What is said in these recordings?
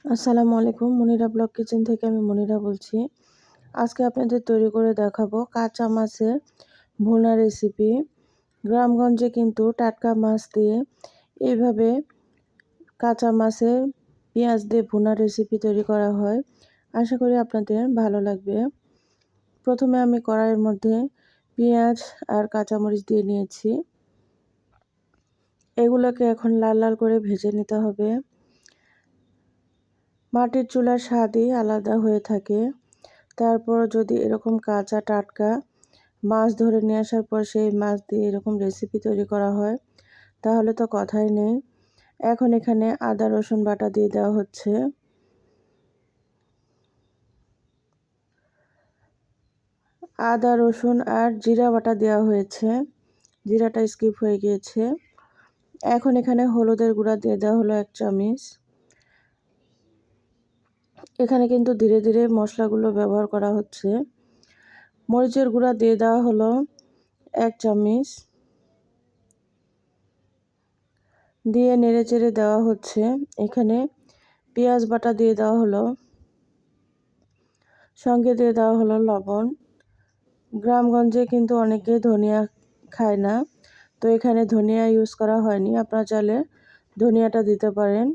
আসসালামু আলাইকুম। Monira blog kitchen থেকে আমি মনিরা বলছি। আজকে আপনাদের তৈরি করে দেখাবো কাঁচা মাছের ভুনা রেসিপি। গ্রামগঞ্জে কিন্তু টাটকা মাছ দিয়ে এইভাবে কাঁচা মাছের পেঁয়াজ দিয়ে ভুনা রেসিপি তৈরি করা হয়। আশা করি আপনাদের ভালো লাগবে। প্রথমে আমি কড়াইয়ের মধ্যে পেঁয়াজ আর কাঁচামরিচ দিয়ে নিয়েছি। এগুলোকে এখন লাল লাল করে ভেজে নিতে হবে। মাটির চুলার স্বাদই আলাদা হয়ে থাকে। তারপর যদি এরকম কাঁচা টাটকা মাছ ধরে নিয়ে আসার পর সেই মাছ দিয়ে এরকম রেসিপি তৈরি করা হয়, তাহলে তো কথাই নেই। এখন এখানে আদা রসুন বাটা দিয়ে দেওয়া হচ্ছে। আদা রসুন আর জিরা বাটা দেওয়া হয়েছে, জিরাটা স্কিপ হয়ে গিয়েছে। এখন এখানে হলুদের গুঁড়া দিয়ে দেওয়া হলো 1 চামচ। এখানে কিন্তু ধীরে ধীরে মশলাগুলো ব্যবহার করা হচ্ছে। মরিচের গুঁড়া দিয়ে দেওয়া হলো 1 চামচ, দিয়ে নেড়ে চেড়ে দেওয়া হচ্ছে। এখানে পেঁয়াজ বাটা দিয়ে দেওয়া হলো, সঙ্গে দিয়ে দেওয়া হলো লবণ। গ্রামগঞ্জে কিন্তু অনেকে ধনিয়া খায় না, তো এখানে ধনিয়া ইউজ করা হয়নি, আপনারা চাইলে ধনিয়াটা দিতে পারেন।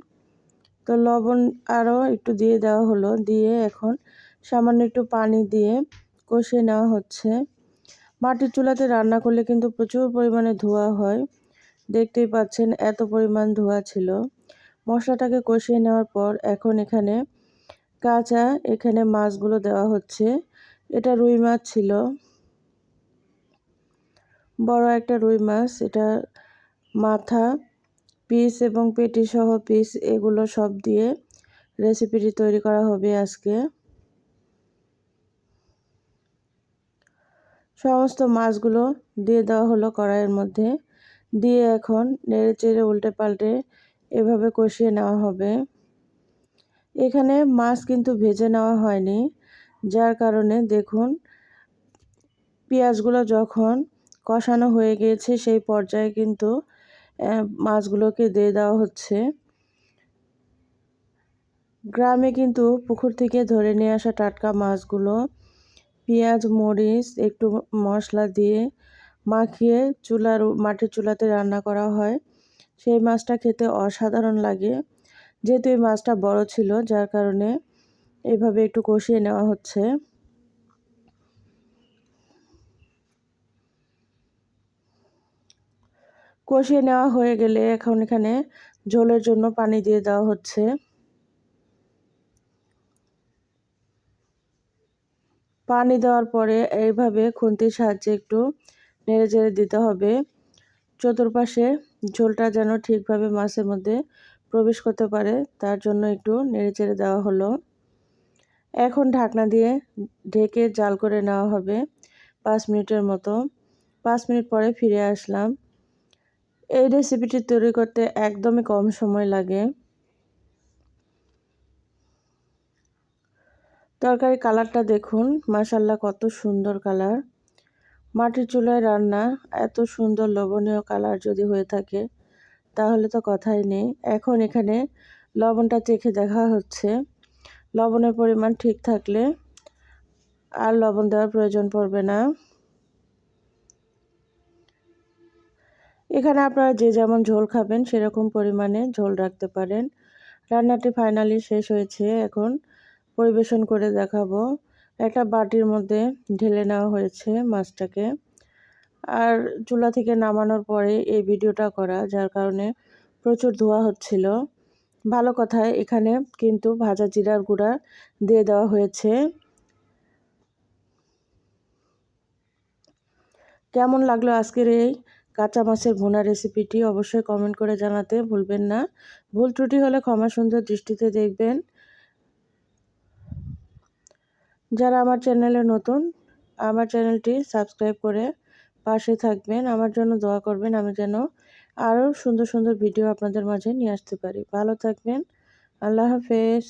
তো লবণ আরও একটু দিয়ে দেওয়া হলো, দিয়ে এখন সামান্য একটু পানি দিয়ে কষিয়ে নেওয়া হচ্ছে। মাটির চুলাতে রান্না করলে কিন্তু প্রচুর পরিমাণে ধোঁয়া হয়, দেখতেই পাচ্ছেন এত পরিমাণ ধোঁয়া ছিল। মশলাটাকে কষিয়ে নেওয়ার পর এখন এখানে মাছগুলো দেওয়া হচ্ছে। এটা রুই মাছ ছিল, বড় একটা রুই মাছ। এটা মাথা পিস এবং পেটি সহ পিস এগুলো সব দিয়ে রেসিপিটি তৈরি করা হবে আজকে। সমস্ত মাছগুলো দিয়ে দেওয়া হলো কড়াইয়ের মধ্যে, দিয়ে এখন নেড়ে চেড়ে উল্টে পাল্টে এভাবে কষিয়ে নেওয়া হবে। এখানে মাছ কিন্তু ভেজে নেওয়া হয়নি, যার কারণে দেখুন পেঁয়াজগুলো যখন কষানো হয়ে গিয়েছে সেই পর্যায়ে কিন্তু মাছগুলোকে দিয়ে দেওয়া হচ্ছে। গ্রামে কিন্তু পুকুর থেকে ধরে নিয়ে আসা টাটকা মাছগুলো পেঁয়াজ মরিচ একটু মশলা দিয়ে মাখিয়ে মাটির চুলাতে রান্না করা হয়। সেই মাছটা খেতে অসাধারণ লাগে। যেহেতু এই মাছটা বড় ছিল, যার কারণে এইভাবে একটু কষিয়ে নেওয়া হচ্ছে। কষিয়ে নেওয়া হয়ে গেলে এখন এখানে ঝোলের জন্য পানি দিয়ে দেওয়া হচ্ছে। পানি দেওয়ার পরে এইভাবে খুন্তির সাহায্যে একটু নেড়ে চেড়ে দিতে হবে, চতুর্পাশে ঝোলটা যেন ঠিকভাবে মাছের মধ্যে প্রবেশ করতে পারে, তার জন্য একটু নেড়ে চেড়ে দেওয়া হলো। এখন ঢাকনা দিয়ে ঢেকে জাল করে নেওয়া হবে 5 মিনিটের মতো। 5 মিনিট পরে ফিরে আসলাম। এই রেসিপিটি তৈরি করতে একদমই কম সময় লাগে। তরকারি কালারটা দেখুন, মাশাআল্লাহ কত সুন্দর কালার। মাটির চুলায় রান্না এত সুন্দর লোভনীয় কালার যদি হয়ে থাকে, তাহলে তো কথাই নেই। এখন এখানে লবণটা চেখে দেখা হচ্ছে। লবণের পরিমাণ ঠিক থাকলে আর লবণ দেওয়ার প্রয়োজন পড়বে না। এখানে আপনারা যে যেমন ঝোল খাবেন সেরকম পরিমাণে ঝোল রাখতে পারেন। রান্নাটি ফাইনালি শেষ হয়েছে, এখন পরিবেশন করে দেখাবো। একটা বাটির মধ্যে ঢেলে নেওয়া হয়েছে মাছটাকে। আর চুলা থেকে নামানোর পরে এই ভিডিওটা করা, যার কারণে প্রচুর ধোঁয়া হচ্ছিল। ভালো কথায় এখানে কিন্তু ভাজা জিরার গুঁড়া দিয়ে দেওয়া হয়েছে। কেমন লাগলো আজকের এই কাঁচা মাছের ভুনা রেসিপিটি অবশ্যই কমেন্ট করে জানাতে ভুলবেন না। ভুল ত্রুটি হলে ক্ষমা সুন্দর দৃষ্টিতে দেখবেন। যারা আমার চ্যানেলে নতুন, আমার চ্যানেলটি সাবস্ক্রাইব করে পাশে থাকবেন, আমার জন্য দোয়া করবেন, আমি যেন আরও সুন্দর সুন্দর ভিডিও আপনাদের মাঝে নিয়ে আসতে পারি। ভালো থাকবেন। আল্লাহ হাফেজ।